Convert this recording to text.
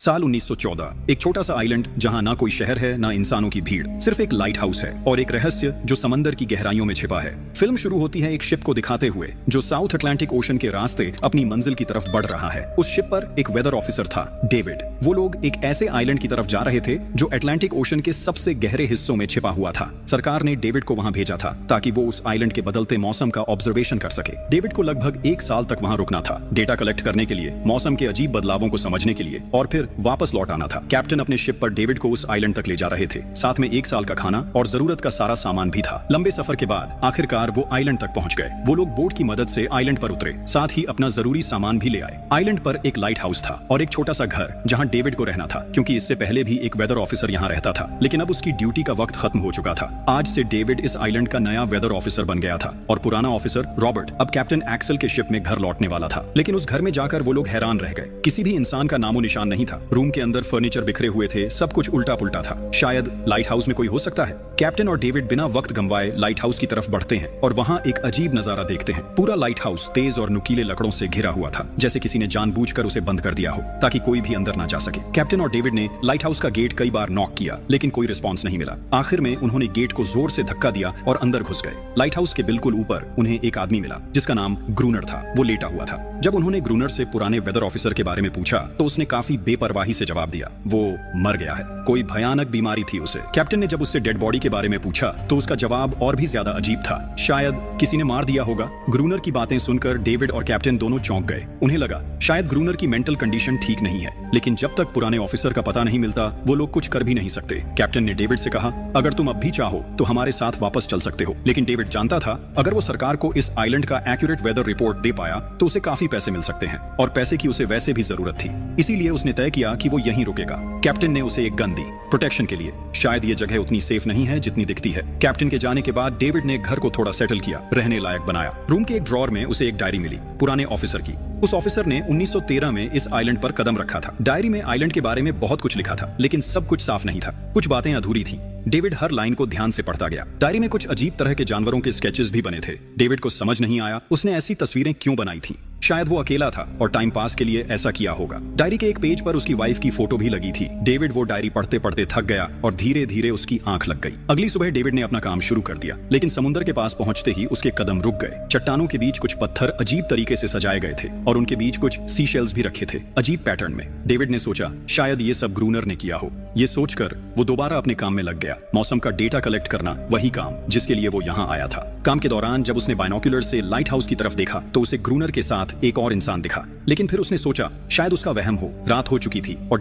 साल 1914, एक छोटा सा आइलैंड जहां ना कोई शहर है ना इंसानों की भीड़, सिर्फ एक लाइट हाउस है और एक रहस्य जो समंदर की गहराइयों में छिपा है। फिल्म शुरू होती है एक शिप को दिखाते हुए जो साउथ अटलांटिक ओशन के रास्ते अपनी मंजिल की तरफ बढ़ रहा है। उस शिप पर एक वेदर ऑफिसर था, डेविड। वो लोग एक ऐसे आइलैंड की तरफ जा रहे थे जो अटलांटिक ओशन के सबसे गहरे हिस्सों में छिपा हुआ था। सरकार ने डेविड को वहां भेजा था ताकि वो उस आइलैंड के बदलते मौसम का ऑब्जर्वेशन कर सके। डेविड को लगभग 1 साल तक वहां रुकना था, डेटा कलेक्ट करने के लिए, मौसम के अजीब बदलावों को समझने के लिए और फिर वापस लौट आना था। कैप्टन अपने शिप पर डेविड को उस आइलैंड तक ले जा रहे थे, साथ में 1 साल का खाना और जरूरत का सारा सामान भी था। लंबे सफर के बाद आखिरकार वो आइलैंड तक पहुंच गए। वो लोग बोट की मदद से आइलैंड पर उतरे, साथ ही अपना जरूरी सामान भी ले आए। आइलैंड पर एक लाइट हाउस था और एक छोटा सा घर जहां डेविड को रहना था, क्योंकि इससे पहले भी एक वेदर ऑफिसर यहाँ रहता था, लेकिन अब उसकी ड्यूटी का वक्त खत्म हो चुका था। आज से डेविड इस आइलैंड का नया वेदर ऑफिसर बन गया था और पुराना ऑफिसर रॉबर्ट अब कैप्टन एक्सेल के शिप में घर लौटने वाला था। लेकिन उस घर में जाकर वो लोग हैरान रह गए। किसी भी इंसान का नामो निशान नहीं था। रूम के अंदर फर्नीचर बिखरे हुए थे, सब कुछ उल्टा पुल्टा था। शायद लाइट हाउस में कोई हो सकता है। कैप्टन और डेविड बिना वक्त गंवाए लाइट हाउस की तरफ बढ़ते हैं और वहां एक अजीब नजारा देखते हैं। पूरा लाइट हाउस तेज और नुकीले लकड़ों से घिरा हुआ था, जैसे किसी ने जानबूझकर उसे बंद कर दिया हो ताकि कोई भी अंदर ना जा सके। कैप्टन और डेविड ने लाइट हाउस का गेट कई बार नॉक किया, लेकिन कोई रिस्पॉन्स नहीं मिला। आखिर में उन्होंने गेट को जोर से धक्का दिया और अंदर घुस गए। लाइट हाउस के बिल्कुल ऊपर उन्हें एक आदमी मिला जिसका नाम ग्रूनर था। वो लेटा हुआ था। जब उन्होंने ग्रूनर से पुराने वेदर ऑफिसर के बारे में पूछा तो उसने काफी बेपरवाही से जवाब दिया, वो मर गया है, कोई भयानक बीमारी थी उसे। कैप्टन ने जब उससे डेड बॉडी के बारे में पूछा तो उसका जवाब और भी ज्यादा अजीब था, शायद किसी ने मार दिया होगा। ग्रूनर की बातें सुनकर डेविड और कैप्टन दोनों चौंक गए। उन्हें लगा शायद ग्रूनर की मेंटल कंडीशन ठीक नहीं है, लेकिन जब तक पुराने ऑफिसर का पता नहीं मिलता वो लोग कुछ कर भी नहीं सकते। कैप्टन ने डेविड से कहा, अगर तुम अब भी चाहो तो हमारे साथ वापस चल सकते हो। लेकिन डेविड जानता था अगर वो सरकार को इस आइलैंड का एक्यूरेट वेदर रिपोर्ट दे पाया तो उसे काफी पैसे मिल सकते हैं और पैसे की उसे वैसे भी जरूरत थी। इसीलिए उसने तय किया कि वो यहीं रुकेगा। कैप्टन ने उसे एक गन दी प्रोटेक्शन के लिए। शायद ये जगह उतनी सेफ नहीं है जितनी दिखती है। कैप्टन के जाने के बाद डेविड ने घर को थोड़ा सेटल किया, रहने लायक बनाया। रूम के एक ड्रॉर में उसे एक डायरी मिली पुराने ऑफिसर की। उस ऑफिसर ने 1913 में इस आइलैंड पर कदम रखा था। डायरी में आइलैंड के बारे में बहुत कुछ लिखा था, लेकिन सब कुछ साफ नहीं था। कुछ बातें अधूरी थी। डेविड हर लाइन को ध्यान से पढ़ता गया। डायरी में कुछ अजीब तरह के जानवरों के स्केचेस भी बने थे। डेविड को समझ नहीं आया उसने ऐसी तस्वीरें क्यों बनाई थी। शायद वो अकेला था और टाइम पास के लिए ऐसा किया होगा। डायरी के एक पेज पर उसकी वाइफ की फोटो भी लगी थी। डेविड वो डायरी पढ़ते पढ़ते थक गया और धीरे धीरे उसकी आंख लग गई। अगली सुबह डेविड ने अपना काम शुरू कर दिया, लेकिन समुद्र के पास पहुंचते ही उसके कदम रुक गए। चट्टानों के बीच कुछ पत्थर अजीब तरीके से सजाए गए थे और उनके बीच कुछ सी शेल्स भी रखे थे, अजीब पैटर्न में। डेविड ने सोचा शायद ये सब ग्रूनर ने किया हो। ये सोचकर वो दोबारा अपने काम में लग गया। मौसम का डेटा कलेक्ट करना, वही काम जिसके लिए वो यहाँ आया था। काम के दौरान जब उसने बाइनोक्यूलर से लाइट हाउस की तरफ देखा तो उसे ग्रूनर के साथ एक और इंसान दिखा, लेकिन फिर उसने सोचा शायद उसका वहम हो। रात हो चुकी थी और